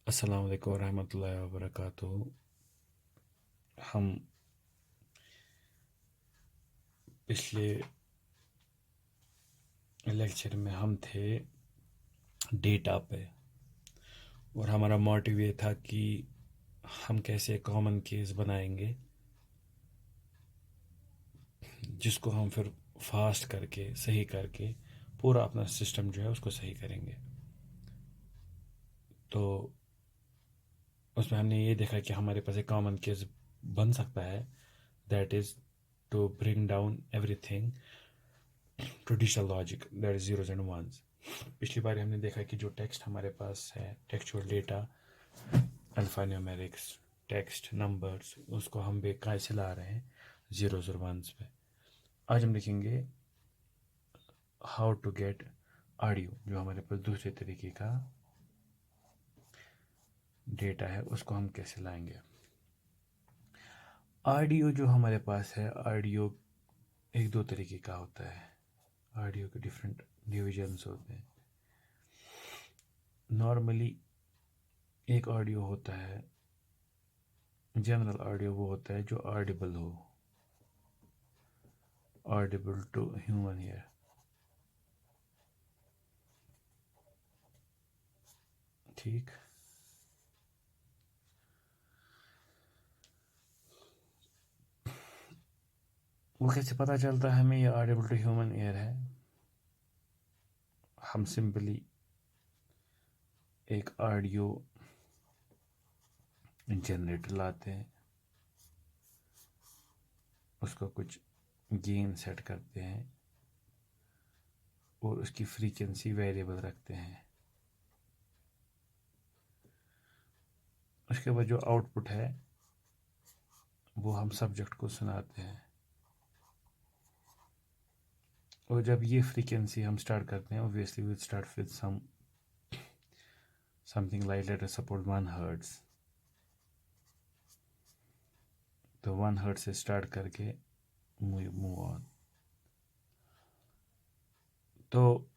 अस्सलाम वालेकुम रहमतुल्लाहि व बरकातुहू। हम पिछले लेक्चर में हम थे डेटा पे और हमारा मोटिव ये था कि हम कैसे कॉमन केस बनाएंगे जिसको हम फिर फास्ट करके सही करके पूरा अपना सिस्टम जो है उसको सही करेंगे। तो उसमें हमने ये देखा कि हमारे पास एक कॉमन केस बन सकता है, that is to bring down everything to digital logic, that is zeros and ones. पिछली बार हमने देखा कि जो टेक्स्ट हमारे पास है, टेक्सचुअल डेटा, अल्फ़ान्यूमेरिक्स, टेक्स्ट नंबर्स, उसको हम कैसे ला रहे हैं जीरोज और वंस पे। आज हम देखेंगे हाउ टू गेट ऑडियो, जो हमारे पास दूसरे तरीके का डेटा है उसको हम कैसे लाएंगे। ऑडियो जो हमारे पास है, ऑडियो एक दो तरीके का होता है। ऑडियो के डिफरेंट डिविजन्स होते हैं। नॉर्मली एक ऑडियो होता है, जनरल ऑडियो वो होता है जो ऑडिबल हो, ऑडिबल टू ह्यूमन ईयर। ठीक, वो कैसे पता चलता है हमें ये ऑडिबल टू ह्यूमन ईयर है? हम सिंपली एक ऑडियो जनरेटर लाते हैं, उसको कुछ गेन सेट करते हैं और उसकी फ्रीक्वेंसी वेरिएबल रखते हैं। उसके बाद जो आउटपुट है वो हम सब्जेक्ट को सुनाते हैं, और जब ये फ्रीक्वेंसी हम स्टार्ट करते हैं, obviously we start with something like let us suppose 1 hertz. तो 1 हर्ट्ज से स्टार्ट करके मूव ऑन। तो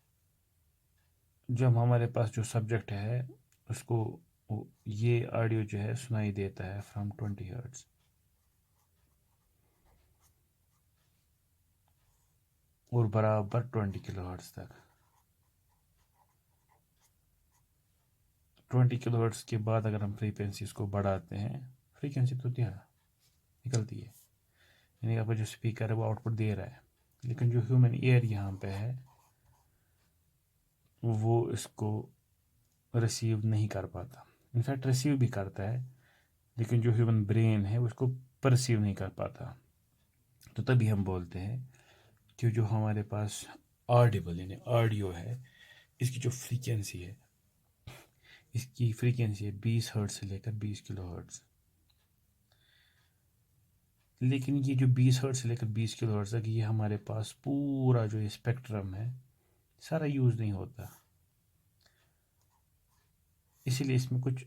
जब हमारे पास जो सब्जेक्ट है उसको ये ऑडियो जो है सुनाई देता है फ्रॉम 20 हर्ट्ज, और बराबर 20 किलो हर्ट्ज तक। 20 किलो हर्ट्ज के बाद अगर हम फ्रीक्वेंसी इसको बढ़ाते हैं, फ्रीक्वेंसी तो दिया निकलती है, यानी आपका जो स्पीकर है वो आउटपुट दे रहा है, लेकिन जो ह्यूमन ईयर यहाँ पे है वो इसको रिसीव नहीं कर पाता। इनफैक्ट रिसीव भी करता है, लेकिन जो ह्यूमन ब्रेन है उसको परसीव नहीं कर पाता। तो तभी हम बोलते हैं कि जो हमारे पास ऑडिबल यानी ऑडियो है, इसकी जो फ्रीक्वेंसी है, इसकी फ्रीक्वेंसी है 20 हर्ट्ज से लेकर 20 किलो हर्ट्ज। लेकिन ये जो 20 हर्ट्ज से लेकर 20 किलो हर्ट्ज तक, ये हमारे पास पूरा जो स्पेक्ट्रम है सारा यूज़ नहीं होता, इसीलिए इसमें कुछ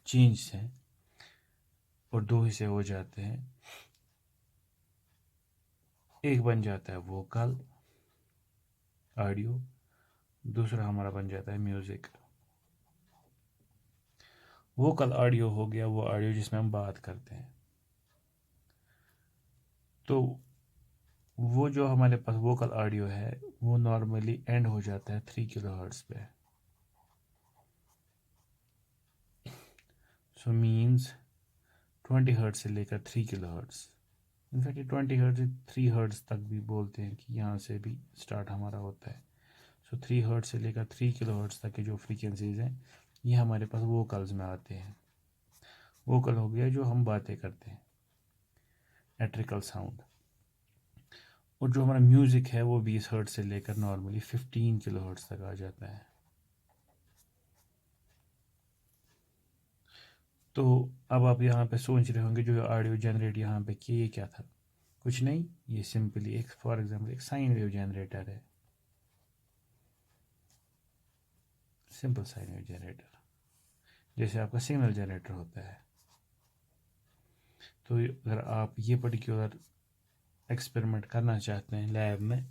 चेंज हैं और दो हिस्से हो जाते हैं। एक बन जाता है वोकल ऑडियो, दूसरा हमारा बन जाता है म्यूज़िक। वोकल ऑडियो हो गया वो ऑडियो जिसमें हम बात करते हैं। तो वो जो हमारे पास वोकल ऑडियो है वो नॉर्मली एंड हो जाता है 3 किलो हर्ट्ज पे। सो मीन्स 20 हर्ट्ज से लेकर 3 kilo hertz, in fact 20 hertz 3 hertz तक भी बोलते हैं कि यहाँ से भी स्टार्ट हमारा होता है। सो 3 हर्ट्ज से लेकर 3 किलो हर्ट्ज तक के जो फ्रीक्वेंसीज हैं ये हमारे पास वोकल्स में आते हैं। वोकल हो गया जो हम बातें करते हैं, एट्रिकल साउंड। और जो हमारा म्यूज़िक है वो 20 हर्ट्ज से लेकर नॉर्मली 15 किलो हर्ट्ज तक आ जाता है। तो अब आप यहाँ पे सोच रहे होंगे जो ऑडियो जनरेट यहाँ पे किया ये क्या था? कुछ नहीं, ये सिंपली एक फॉर एग्जांपल एक साइन वेव जनरेटर है, सिंपल साइन वेव जनरेटर, जैसे आपका सिग्नल जनरेटर होता है। तो अगर आप ये पर्टिकुलर एक्सपेरिमेंट करना चाहते हैं लैब में,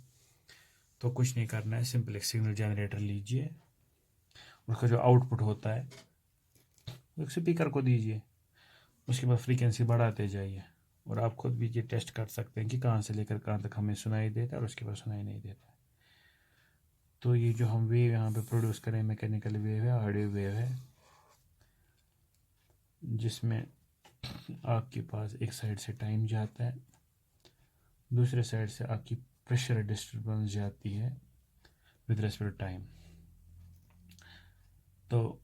तो कुछ नहीं करना है, सिंपल एक सिग्नल जनरेटर लीजिए, उसका जो आउटपुट होता है एक स्पीकर को दीजिए, उसके बाद फ्रीक्वेंसी बढ़ाते जाइए और आप खुद भी ये टेस्ट कर सकते हैं कि कहाँ से लेकर कहाँ तक हमें सुनाई देता है और उसके बाद सुनाई नहीं देता है। तो ये जो हम वेव यहाँ पे प्रोड्यूस करें मैकेनिकल वेव है, ऑडियो वेव है, जिसमें आपके पास एक साइड से टाइम जाता है, दूसरे साइड से आपकी प्रेशर डिस्टर्बेंस जाती है विद रेस्पेक्ट टाइम। तो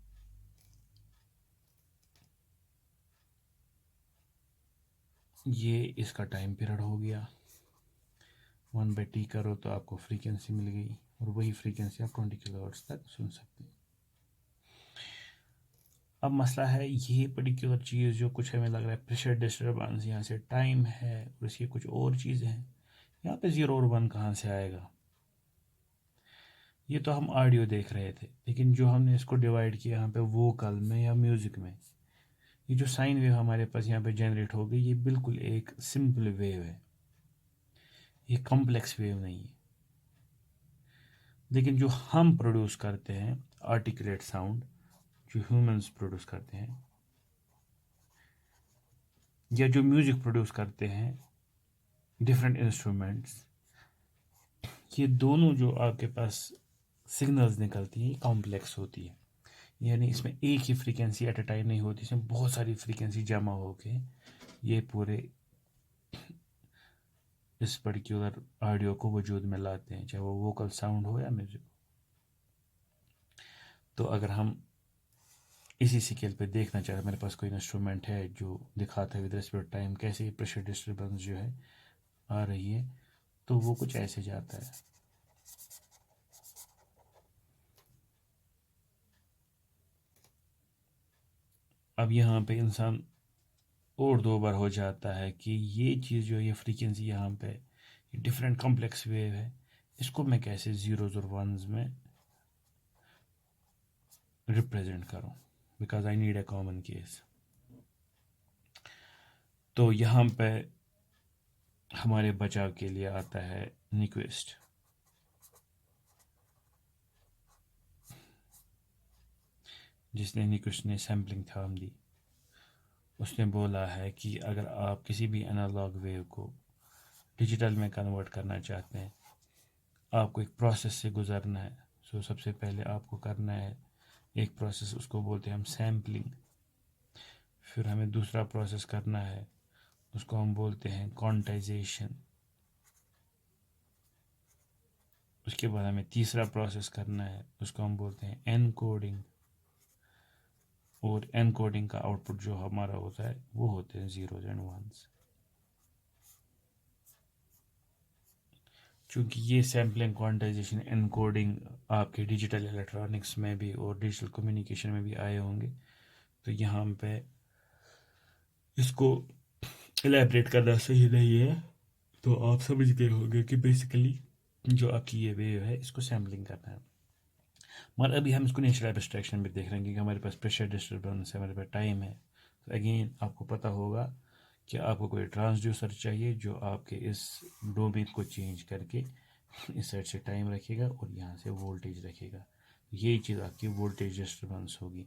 ये इसका टाइम पीरियड हो गया। 1/t करो तो आपको फ्रीक्वेंसी मिल गई और वही फ्रीक्वेंसी आप 20 किलोहर्ट्ज़ तक सुन सकते हैं। अब मसला है ये पर्टिकुलर चीज़ जो कुछ हमें लग रहा है प्रेशर डिस्टर्बेंस, यहाँ से टाइम है और इसकी कुछ और चीज़ें हैं, यहाँ पे 0 और 1 कहाँ से आएगा? ये तो हम ऑडियो देख रहे थे, लेकिन जो हमने इसको डिवाइड किया यहाँ पे वोकल में या म्यूज़िक में, ये जो साइन वेव हमारे पास यहाँ पे जनरेट हो गई, ये बिल्कुल एक सिंपल वेव है, ये कॉम्प्लेक्स वेव नहीं है। लेकिन जो हम प्रोड्यूस करते हैं आर्टिकुलेट साउंड, जो ह्यूमंस प्रोड्यूस करते हैं या जो म्यूज़िक प्रोड्यूस करते हैं डिफरेंट इंस्ट्रूमेंट्स, ये दोनों जो आपके पास सिग्नल्स निकलती हैं कॉम्प्लेक्स होती है। यानी इसमें एक ही फ्रीक्वेंसी एट अ टाइम नहीं होती, इसमें बहुत सारी फ्रीक्वेंसी जमा होके ये पूरे इस पर्टिकुलर ऑडियो को वजूद में लाते हैं, चाहे वो वोकल साउंड हो या म्यूजिक। तो अगर हम इसी स्केल पे देखना चाहे, मेरे पास कोई इंस्ट्रूमेंट है जो दिखाता है विद रिस्पेक्ट टाइम कैसे प्रेशर डिस्टर्बेंस जो है आ रही है, तो वो कुछ ऐसे जाता है। अब यहाँ पे इंसान और दो बार हो जाता है कि ये चीज़ जो ये फ्रीक्वेंसी यहाँ पे डिफरेंट कॉम्प्लेक्स वेव है, इसको मैं कैसे जीरोज और वंस में रिप्रेजेंट करूँ, because I need a common case. तो यहाँ पे हमारे बचाव के लिए आता है न्यूक्विस्ट, जिसने न्यूक्विस्ट ने सैम्पलिंग थ्योरम दी। उसने बोला है कि अगर आप किसी भी एनालॉग वेव को डिजिटल में कन्वर्ट करना चाहते हैं, आपको एक प्रोसेस से गुजरना है। सो सबसे पहले आपको करना है एक प्रोसेस, उसको बोलते हैं हम सैम्पलिंग। फिर हमें दूसरा प्रोसेस करना है, उसको हम बोलते हैं क्वांटाइजेशन। उसके बाद हमें तीसरा प्रोसेस करना है, उसको हम बोलते हैं एनकोडिंग। और एनकोडिंग का आउटपुट जो हमारा होता है वो होते हैं जीरोज एंड वंस। चूँकि ये सैम्पलिंग, क्वांटाइजेशन, एनकोडिंग आपके डिजिटल इलेक्ट्रॉनिक्स में भी और डिजिटल कम्युनिकेशन में भी आए होंगे, तो यहाँ पे इसको एलैबोरेट करना सही नहीं है। तो आप समझ गए होंगे कि बेसिकली जो आपकी ये वेव है इसको सैम्पलिंग करना है। मगर अभी हम इसको नेचुरल एब्स्ट्रैक्शन में देख रहे हैं, क्योंकि हमारे पास प्रेशर डिस्टर्बेंस है, हमारे पास टाइम है। तो अगेन आपको पता होगा कि आपको कोई ट्रांसड्यूसर चाहिए जो आपके इस डोमेन को चेंज करके इस साइड से टाइम रखेगा और यहाँ से वोल्टेज रखेगा। यही चीज़ आपकी वोल्टेज डिस्टर्बेंस होगी।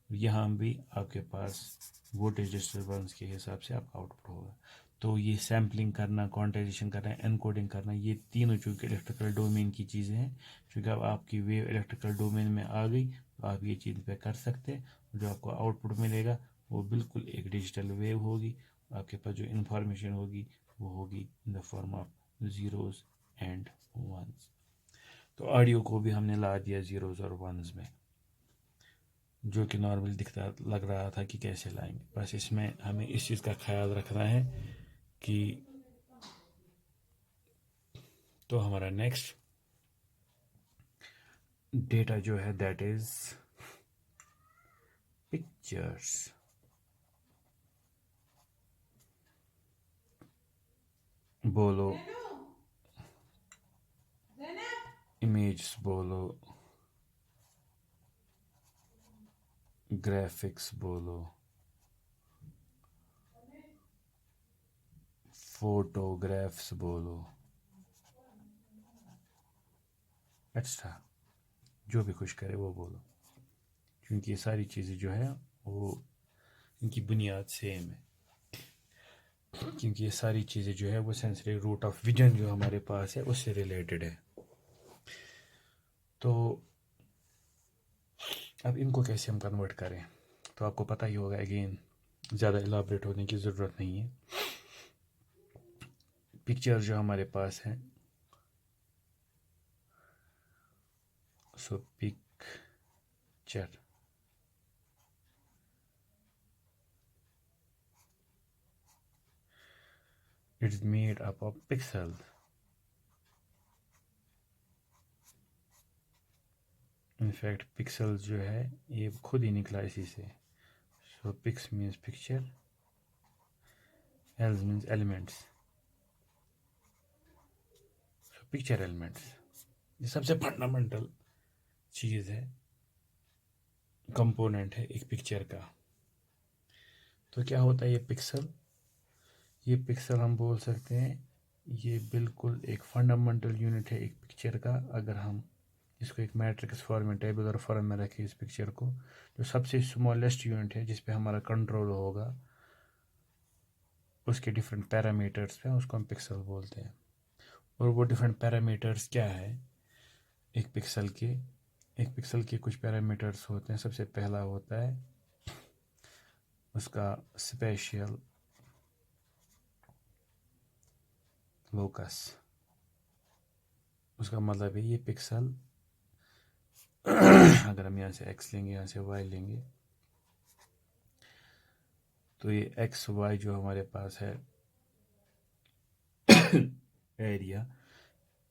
यहाँ भी आपके पास वोल्टेज डिस्टर्बेंस के हिसाब से आपका आउटपुट होगा। तो ये सैम्पलिंग करना, क्वांटाइजेशन करना, एनकोडिंग करना, ये तीनों चूँकि इलेक्ट्रिकल डोमेन की चीज़ें हैं, क्योंकि अब आपकी वेव इलेक्ट्रिकल डोमेन में आ गई तो आप ये चीज़ पे कर सकते हैं। जो आपको आउटपुट मिलेगा वो बिल्कुल एक डिजिटल वेव होगी। आपके पास जो इन्फॉर्मेशन होगी वो होगी in the form of zeros and ones. तो ऑडियो को भी हमने ला दिया ज़ीरोज़ और वंस में, जो कि नॉर्मल दिखता लग रहा था कि कैसे लाएंगे। बस इसमें हमें इस चीज़ का ख्याल रखना है कि तो हमारा नेक्स्ट डेटा जो है दैट इज़ पिक्चर्स। बोलो, इमेज बोलो, ग्राफिक्स बोलो, फोटोग्राफ्स बोलो, एक्स्ट्रा जो भी कुछ करे वो बोलो, क्योंकि ये सारी चीज़ें जो है वो इनकी बुनियाद सेम है, क्योंकि ये सारी चीज़ें जो है वो सेंसरी रूट ऑफ विजन जो हमारे पास है उससे रिलेटेड है। तो अब इनको कैसे हम कन्वर्ट करें, तो आपको पता ही होगा, अगेन ज़्यादा इलाबरेट होने की ज़रूरत नहीं है। पिक्चर जो हमारे पास है, so picture it's made up of pixel. In fact pixel जो है ये खुद ही निकला इसी से। So pix means picture, els means elements, so picture elements. ये सबसे फंडामेंटल चीज़ है, कंपोनेंट है एक पिक्चर का। तो क्या होता है ये पिक्सल? ये पिक्सल हम बोल सकते हैं ये बिल्कुल एक फंडामेंटल यूनिट है एक पिक्चर का। अगर हम इसको एक मैट्रिक्स फॉर्म में, टेबुलर फॉर्म में रखें इस पिक्चर को, जो सबसे स्मॉलेस्ट यूनिट है जिस पे हमारा कंट्रोल होगा, उसके डिफरेंट पैरामीटर्स हैं, उसको हम पिक्सल बोलते हैं। और वो डिफरेंट पैरामीटर्स क्या है एक पिक्सल के कुछ पैरामीटर्स होते हैं। सबसे पहला होता है उसका स्पेशियल लोकस। उसका मतलब है ये पिक्सल अगर हम यहाँ से x लेंगे, यहाँ से y लेंगे, तो ये x y जो हमारे पास है एरिया,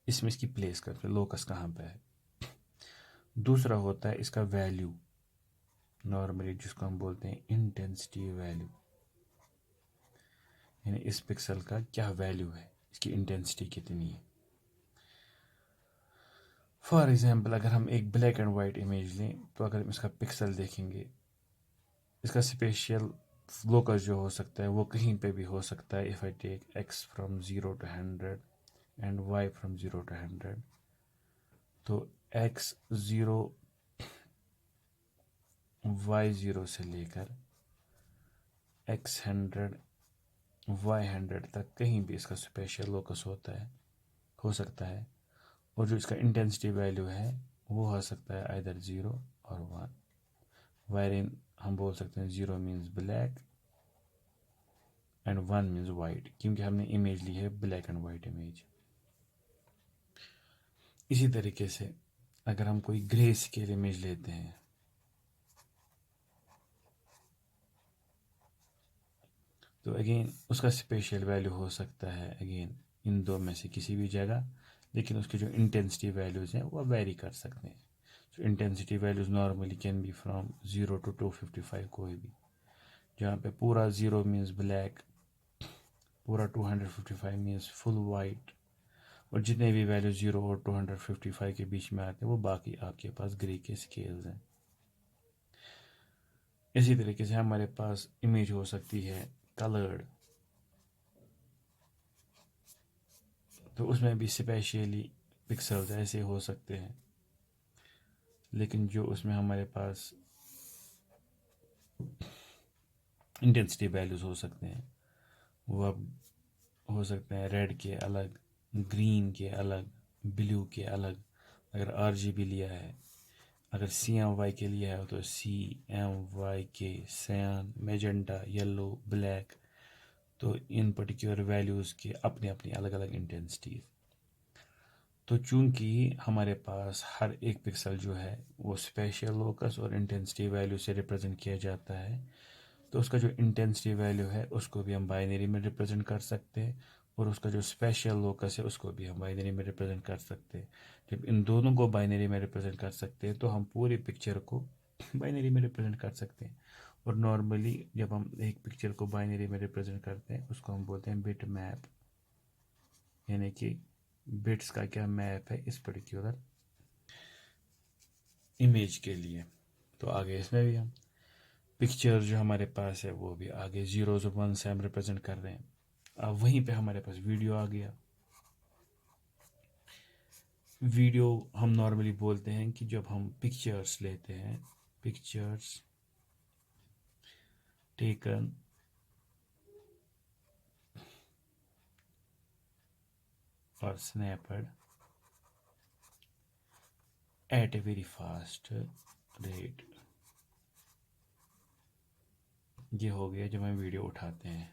इसमें इसकी प्लेस करते हैं लोकस कहाँ पे है। दूसरा होता है इसका वैल्यू, नॉर्मली जिसको हम बोलते हैं इंटेंसिटी वैल्यू, यानी इस पिक्सल का क्या वैल्यू है, इसकी इंटेंसिटी कितनी है। फॉर एग्जाम्पल अगर हम एक ब्लैक एंड वाइट इमेज लें, तो अगर हम इसका पिक्सल देखेंगे, इसका स्पेशियल लोकस जो हो सकता है वो कहीं पे भी हो सकता है। If I take x from 0 to 100 and y from 0 to 100, तो x 0 y 0 से लेकर x 100 y 100 तक कहीं भी इसका स्पेशल लोकस हो सकता है। और जो इसका इंटेंसिटी वैल्यू है वो हो सकता है आइदर 0 और 1, वायरिन हम बोल सकते हैं 0 means black and 1 means white, क्योंकि हमने इमेज ली है ब्लैक एंड वाइट इमेज। इसी तरीके से अगर हम कोई ग्रे स्केल इमेज लेते हैं, तो अगेन उसका स्पेशल वैल्यू हो सकता है अगेन इन दो में से किसी भी जगह, लेकिन उसके जो इंटेंसिटी वैल्यूज़ हैं वो वेरी कर सकते हैं। तो intensity values normally can be from 0 to 255, कोई भी, जहाँ पे पूरा 0 मीन्स ब्लैक, पूरा 255 मीन्स फुल वाइट, और जितने भी वैल्यू 0 और 255 के बीच में आते हैं वो बाकी आपके पास ग्रे के स्केल्स हैं। इसी तरीके से हमारे पास इमेज हो सकती है कलर्ड, तो उसमें भी स्पेशली पिक्सल्स ऐसे हो सकते हैं, लेकिन जो उसमें हमारे पास इंटेंसिटी वैल्यूज़ हो सकते हैं वो अब हो सकते हैं रेड के अलग, ग्रीन के अलग, ब्लू के अलग। अगर RGB लिया है, अगर CMY के लिया है तो CMY के सैन, मेजेंटा, येलो, ब्लैक, तो इन पर्टिकुलर वैल्यूज़ के अपने अपनी अलग अलग इंटेंसिटीज़। तो चूंकि हमारे पास हर एक पिक्सल जो है वो स्पेशल लोकस और इंटेंसिटी वैल्यू से रिप्रेजेंट किया जाता है, तो उसका जो इंटेंसिटी वैल्यू है उसको भी हम बाइनरी में रिप्रेजेंट कर सकते हैं, और उसका जो स्पेशल लोकस है उसको भी हम बाइनरी में रिप्रेजेंट कर सकते हैं। जब इन दोनों को बाइनरी में रिप्रेजेंट कर सकते हैं तो हम पूरी पिक्चर को बाइनरी में रिप्रेजेंट कर सकते हैं। और नॉर्मली जब हम एक पिक्चर को बाइनरी में रिप्रेजेंट करते हैं उसको हम बोलते हैं बिट मैप, यानी कि बिट्स का क्या मैप है इस पर्टिकुलर इमेज के लिए। तो आगे इसमें भी हम पिक्चर जो हमारे पास है वो भी आगे 0 और 1 से हम रिप्रेजेंट कर रहे हैं। अब वहीं पे हमारे पास वीडियो आ गया। वीडियो हम नॉर्मली बोलते हैं कि जब हम पिक्चर्स लेते हैं, pictures, taken or snapped at a very fast rate। ये हो गया जब हम वीडियो उठाते हैं।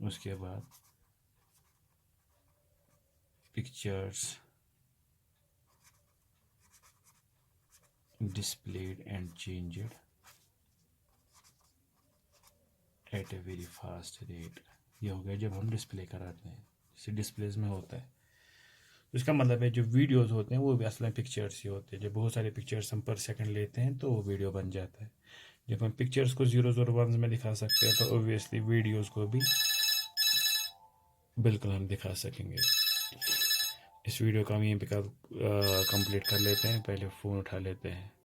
उसके बाद pictures displayed and changed at a very fast rate। ये हो गया जब हम डिस्प्ले कराते हैं, जैसे डिस्प्लेज में होता है। तो इसका मतलब है जो वीडियोस होते हैं वो भी असल में पिक्चर्स ही होते हैं। जब बहुत सारे पिक्चर्स हम पर सेकंड लेते हैं तो वो वीडियो बन जाता है। जब हम पिक्चर्स को 001 में दिखा सकते हैं तो ऑब्वियसली वीडियोस को भी बिल्कुल हम दिखा सकेंगे। इस वीडियो को हम यहीं पे कंप्लीट कर लेते हैं। पहले फ़ोन उठा लेते हैं।